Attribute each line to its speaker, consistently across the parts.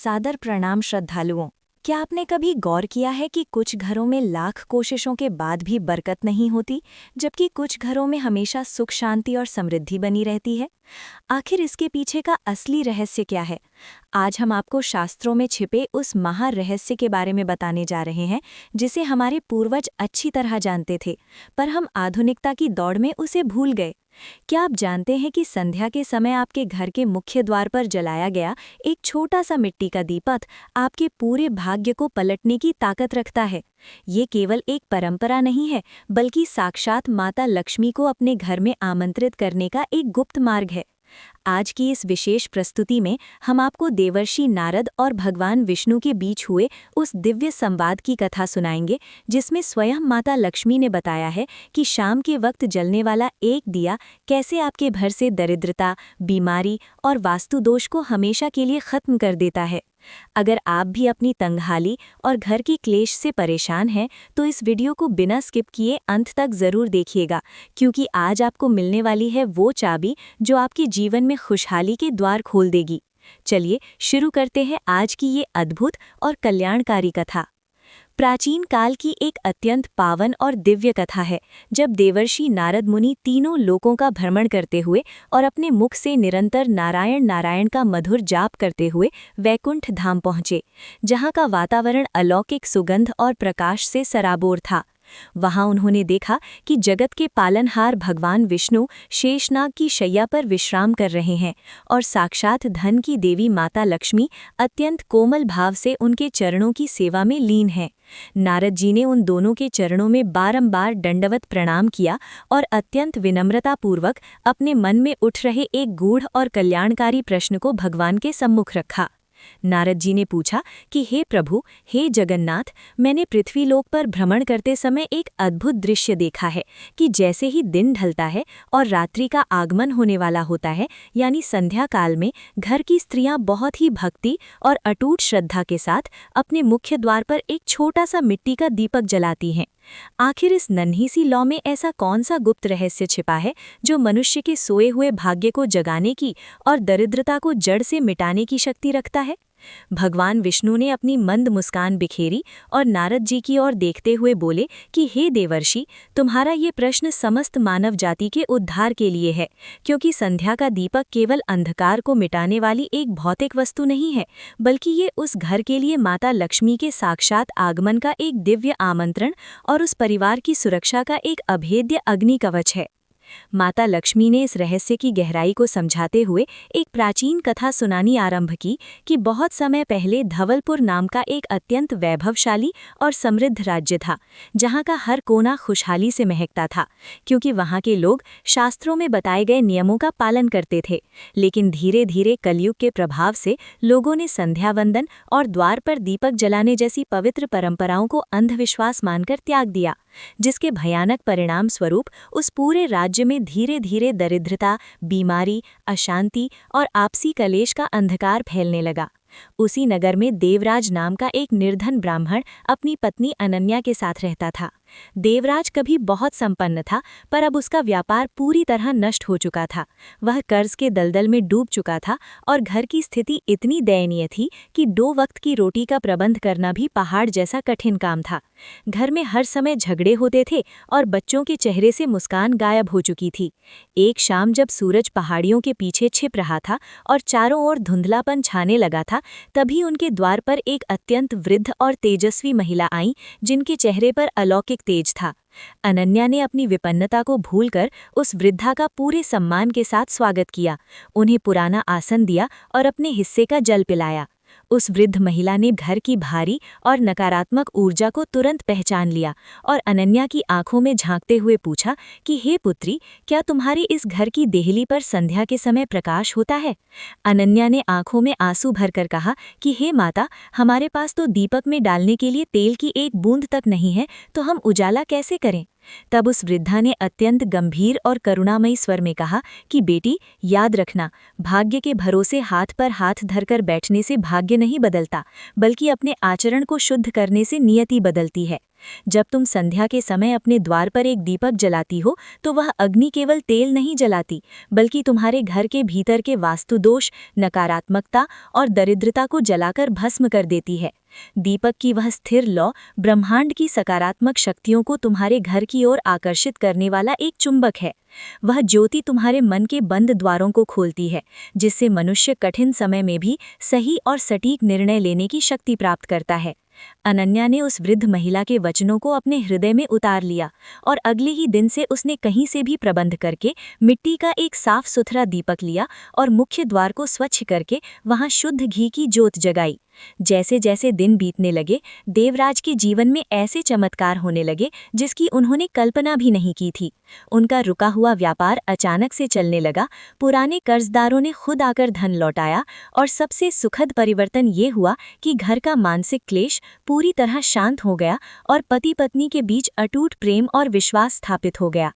Speaker 1: सादर प्रणाम श्रद्धालुओं। क्या आपने कभी गौर किया है कि कुछ घरों में लाख कोशिशों के बाद भी बरकत नहीं होती, जबकि कुछ घरों में हमेशा सुख शांति और समृद्धि बनी रहती है? आखिर इसके पीछे का असली रहस्य क्या है? आज हम आपको शास्त्रों में छिपे उस महारहस्य के बारे में बताने जा रहे हैं, जिसे हमारे पूर्वज अच्छी तरह जानते थे, पर हम आधुनिकता की दौड़ में उसे भूल गए। क्या आप जानते हैं कि संध्या के समय आपके घर के मुख्य द्वार पर जलाया गया एक छोटा सा मिट्टी का दीपक आपके पूरे भाग्य को पलटने की ताकत रखता है? ये केवल एक परंपरा नहीं है, बल्कि साक्षात माता लक्ष्मी को अपने घर में आमंत्रित करने का एक गुप्त मार्ग है। आज की इस विशेष प्रस्तुति में हम आपको देवर्षि नारद और भगवान विष्णु के बीच हुए उस दिव्य संवाद की कथा सुनाएंगे, जिसमें स्वयं माता लक्ष्मी ने बताया है कि शाम के वक्त जलने वाला एक दिया कैसे आपके घर से दरिद्रता, बीमारी और वास्तु दोष को हमेशा के लिए खत्म कर देता है। अगर आप भी अपनी तंगहाली और घर की क्लेश से परेशान हैं, तो इस वीडियो को बिना स्किप किए अंत तक जरूर देखिएगा, क्योंकि आज आपको मिलने वाली है वो चाबी जो आपके जीवन में खुशहाली के द्वार खोल देगी। चलिए शुरू करते हैं आज की ये अद्भुत और कल्याणकारी कथा। प्राचीन काल की एक अत्यंत पावन और दिव्य कथा है, जब देवर्षि नारद मुनि तीनों लोकों का भ्रमण करते हुए और अपने मुख से निरंतर नारायण नारायण का मधुर जाप करते हुए वैकुंठ धाम पहुँचे, जहाँ का वातावरण अलौकिक सुगंध और प्रकाश से सराबोर था। वहां उन्होंने देखा कि जगत के पालनहार भगवान विष्णु शेषनाग की शैया पर विश्राम कर रहे हैं और साक्षात धन की देवी माता लक्ष्मी अत्यंत कोमल भाव से उनके चरणों की सेवा में लीन हैं। नारद जी ने उन दोनों के चरणों में बारंबार दंडवत प्रणाम किया और अत्यंत विनम्रतापूर्वक अपने मन में उठ रहे एक गूढ़ और कल्याणकारी प्रश्न को भगवान के सम्मुख रखा। नारद जी ने पूछा कि हे प्रभु, हे जगन्नाथ, मैंने पृथ्वीलोक पर भ्रमण करते समय एक अद्भुत दृश्य देखा है कि जैसे ही दिन ढलता है और रात्रि का आगमन होने वाला होता है, यानी संध्या काल में, घर की स्त्रियां बहुत ही भक्ति और अटूट श्रद्धा के साथ अपने मुख्य द्वार पर एक छोटा सा मिट्टी का दीपक जलाती हैं। आखिर इस नन्ही सी लौ में ऐसा कौन सा गुप्त रहस्य छिपा है जो मनुष्य के सोए हुए भाग्य को जगाने की और दरिद्रता को जड़ से मिटाने की शक्ति रखता है? भगवान विष्णु ने अपनी मंद मुस्कान बिखेरी और नारद जी की ओर देखते हुए बोले कि हे देवर्षि, तुम्हारा ये प्रश्न समस्त मानव जाति के उद्धार के लिए है, क्योंकि संध्या का दीपक केवल अंधकार को मिटाने वाली एक भौतिक वस्तु नहीं है, बल्कि ये उस घर के लिए माता लक्ष्मी के साक्षात आगमन का एक दिव्य आमंत्रण और उस परिवार की सुरक्षा का एक अभेद्य अग्नि कवच है। माता लक्ष्मी ने इस रहस्य की गहराई को समझाते हुए एक प्राचीन कथा सुनानी आरंभ की कि बहुत समय पहले धवलपुर नाम का एक अत्यंत वैभवशाली और समृद्ध राज्य था, जहां का हर कोना खुशहाली से महकता था, क्योंकि वहां के लोग शास्त्रों में बताए गए नियमों का पालन करते थे। लेकिन धीरे धीरे कलयुग के प्रभाव से लोगों ने संध्या वंदन और द्वार पर दीपक जलाने जैसी पवित्र परंपराओं को अंधविश्वास मानकर त्याग दिया, जिसके भयानक परिणाम स्वरूप उस पूरे राज्य में धीरे धीरे दरिद्रता, बीमारी, अशांति और आपसी कलेश का अंधकार फैलने लगा। उसी नगर में देवराज नाम का एक निर्धन ब्राह्मण अपनी पत्नी अनन्या के साथ रहता था। देवराज कभी बहुत संपन्न था, पर अब उसका व्यापार पूरी तरह नष्ट हो चुका था। वह कर्ज के दलदल में डूब चुका था और घर की स्थिति इतनी दयनीय थी कि 2 वक्त की रोटी का प्रबंध करना भी पहाड़ जैसा कठिन काम था। घर में हर समय झगड़े होते थे और बच्चों के चेहरे से मुस्कान गायब हो चुकी थी। एक शाम जब सूरज पहाड़ियों के पीछे छिप रहा था और चारों ओर धुंधलापन छाने लगा था, तभी उनके द्वार पर एक अत्यंत वृद्ध और तेजस्वी महिला आई, जिनके चेहरे पर अलौकिक तेज था। अनन्या ने अपनी विपन्नता को भूलकर उस वृद्धा का पूरे सम्मान के साथ स्वागत किया, उन्हें पुराना आसन दिया और अपने हिस्से का जल पिलाया। उस वृद्ध महिला ने घर की भारी और नकारात्मक ऊर्जा को तुरंत पहचान लिया और अनन्या की आंखों में झांकते हुए पूछा कि हे पुत्री, क्या तुम्हारे इस घर की देहली पर संध्या के समय प्रकाश होता है? अनन्या ने आंखों में आंसू भरकर कहा कि हे माता, हमारे पास तो दीपक में डालने के लिए तेल की एक बूंद तक नहीं है, तो हम उजाला कैसे करें? तब उस वृद्धा ने अत्यंत गंभीर और करुणामयी स्वर में कहा कि बेटी, याद रखना, भाग्य के भरोसे हाथ पर हाथ धरकर बैठने से भाग्य नहीं बदलता, बल्कि अपने आचरण को शुद्ध करने से नियति बदलती है। जब तुम संध्या के समय अपने द्वार पर एक दीपक जलाती हो तो वह अग्नि केवल तेल नहीं जलाती, बल्कि तुम्हारे घर के भीतर के वास्तु दोष, नकारात्मकता और दरिद्रता को जलाकर भस्म कर देती है। दीपक की वह स्थिर लौ ब्रह्मांड की सकारात्मक शक्तियों को तुम्हारे घर की ओर आकर्षित करने वाला एक चुंबक है। वह ज्योति तुम्हारे मन के बंद द्वारों को खोलती है, जिससे मनुष्य कठिन समय में भी सही और सटीक निर्णय लेने की शक्ति प्राप्त करता है। अनन्या ने उस वृद्ध महिला के वचनों को अपने हृदय में उतार लिया और अगले ही दिन से उसने कहीं से भी प्रबंध करके मिट्टी का एक साफ सुथरा दीपक लिया और मुख्य द्वार को स्वच्छ करके वहां शुद्ध घी की ज्योत जगाई। जैसे जैसे दिन बीतने लगे, देवराज के जीवन में ऐसे चमत्कार होने लगे जिसकी उन्होंने कल्पना भी नहीं की थी। उनका रुका हुआ व्यापार अचानक से चलने लगा, पुराने कर्जदारों ने खुद आकर धन लौटाया और सबसे सुखद परिवर्तन ये हुआ कि घर का मानसिक क्लेश पूरी तरह शांत हो गया और पति पत्नी के बीच अटूट प्रेम और विश्वास स्थापित हो गया।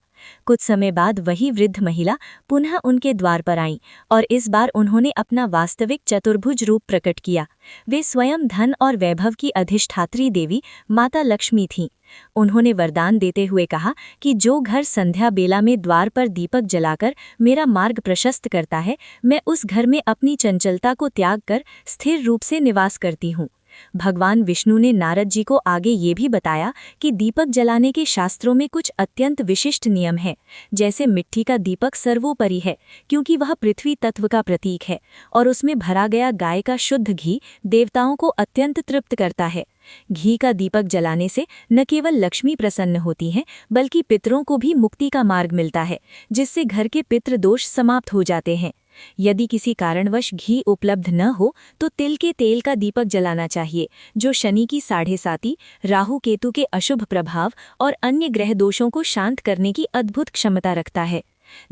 Speaker 1: कुछ समय बाद वही वृद्ध महिला पुनः उनके द्वार पर आई और इस बार उन्होंने अपना वास्तविक चतुर्भुज रूप प्रकट किया। वे स्वयं धन और वैभव की अधिष्ठात्री देवी माता लक्ष्मी थीं। उन्होंने वरदान देते हुए कहा कि जो घर संध्या बेला में द्वार पर दीपक जलाकर मेरा मार्ग प्रशस्त करता है, मैं उस घर में अपनी चंचलता को त्याग कर स्थिर रूप से निवास करती हूँ। भगवान विष्णु ने नारद जी को आगे ये भी बताया कि दीपक जलाने के शास्त्रों में कुछ अत्यंत विशिष्ट नियम हैं। जैसे मिट्टी का दीपक सर्वोपरि है, क्योंकि वह पृथ्वी तत्व का प्रतीक है और उसमें भरा गया गाय का शुद्ध घी देवताओं को अत्यंत तृप्त करता है। घी का दीपक जलाने से न केवल लक्ष्मी प्रसन्न होती हैं, बल्कि पितरों को भी मुक्ति का मार्ग मिलता है, जिससे घर के पितृ दोष समाप्त हो जाते हैं। यदि किसी कारणवश घी उपलब्ध न हो तो तिल के तेल का दीपक जलाना चाहिए, जो शनि की 7.5, राहु केतु के अशुभ प्रभाव और अन्य ग्रह दोषों को शांत करने की अद्भुत क्षमता रखता है।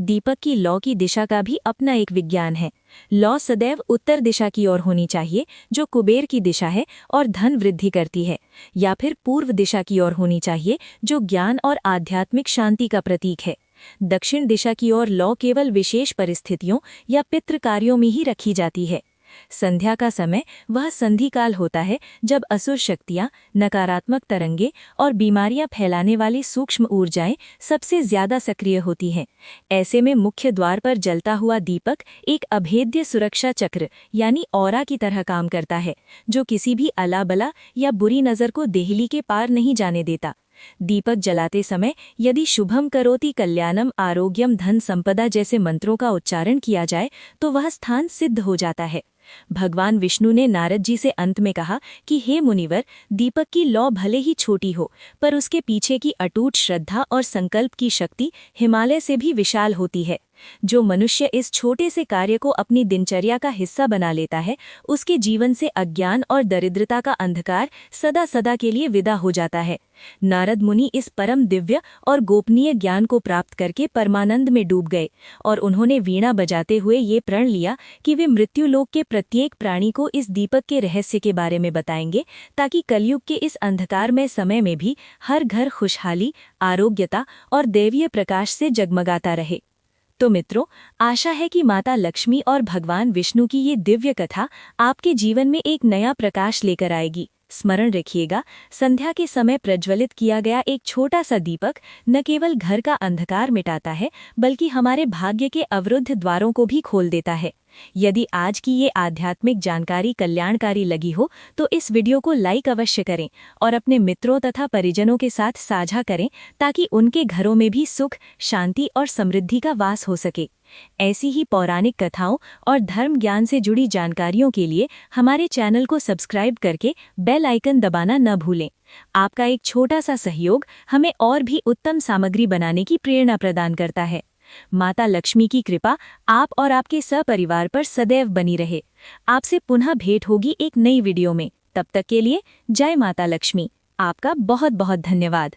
Speaker 1: दीपक की लौ की दिशा का भी अपना एक विज्ञान है। लौ सदैव उत्तर दिशा की ओर होनी चाहिए, जो कुबेर की दिशा है और धन वृद्धि करती है, या फिर पूर्व दिशा की ओर होनी चाहिए, जो ज्ञान और आध्यात्मिक शांति का प्रतीक है। दक्षिण दिशा की ओर लौ केवल विशेष परिस्थितियों या पितृ कार्यों में ही रखी जाती है। संध्या का समय वह संधि काल होता है जब असुर शक्तियां, नकारात्मक तरंगे और बीमारियां फैलाने वाली सूक्ष्म ऊर्जाएं सबसे ज्यादा सक्रिय होती हैं। ऐसे में मुख्य द्वार पर जलता हुआ दीपक एक अभेद्य सुरक्षा चक्र यानी ऑरा की तरह काम करता है, जो किसी भी अलाबला या बुरी नजर को देहली के पार नहीं जाने देता। दीपक जलाते समय यदि शुभम करोति कल्याणम आरोग्यम धन संपदा जैसे मंत्रों का उच्चारण किया जाए तो वह स्थान सिद्ध हो जाता है। भगवान विष्णु ने नारद जी से अंत में कहा कि हे मुनिवर, दीपक की लौ भले ही छोटी हो, पर उसके पीछे की अटूट श्रद्धा और संकल्प की शक्ति हिमालय से भी विशाल होती है। जो मनुष्य इस छोटे से कार्य को अपनी दिनचर्या का हिस्सा बना लेता है, उसके जीवन से अज्ञान और दरिद्रता का अंधकार सदा सदा के लिए विदा हो जाता है। नारद मुनि इस परम दिव्य और गोपनीय ज्ञान को प्राप्त करके परमानंद में डूब गए और उन्होंने वीणा बजाते हुए ये प्रण लिया कि वे मृत्युलोक के प्रत्येक प्राणी को इस दीपक के रहस्य के बारे में बताएंगे, ताकि कलयुग के इस अंधकारमय समय में भी हर घर खुशहाली, आरोग्यता और दैवीय प्रकाश से जगमगाता रहे। तो मित्रों, आशा है कि माता लक्ष्मी और भगवान विष्णु की ये दिव्य कथा आपके जीवन में एक नया प्रकाश लेकर आएगी। स्मरण रखिएगा, संध्या के समय प्रज्वलित किया गया एक छोटा सा दीपक न केवल घर का अंधकार मिटाता है, बल्कि हमारे भाग्य के अवरुद्ध द्वारों को भी खोल देता है। यदि आज की ये आध्यात्मिक जानकारी कल्याणकारी लगी हो तो इस वीडियो को लाइक अवश्य करें और अपने मित्रों तथा परिजनों के साथ साझा करें, ताकि उनके घरों में भी सुख, शांति और समृद्धि का वास हो सके। ऐसी ही पौराणिक कथाओं और धर्म ज्ञान से जुड़ी जानकारियों के लिए हमारे चैनल को सब्सक्राइब करके बेल आइकन दबाना न भूलें। आपका एक छोटा सा सहयोग हमें और भी उत्तम सामग्री बनाने की प्रेरणा प्रदान करता है। माता लक्ष्मी की कृपा आप और आपके सपरिवार पर सदैव बनी रहे। आपसे पुनः भेंट होगी एक नई वीडियो में। तब तक के लिए जय माता लक्ष्मी। आपका बहुत बहुत धन्यवाद।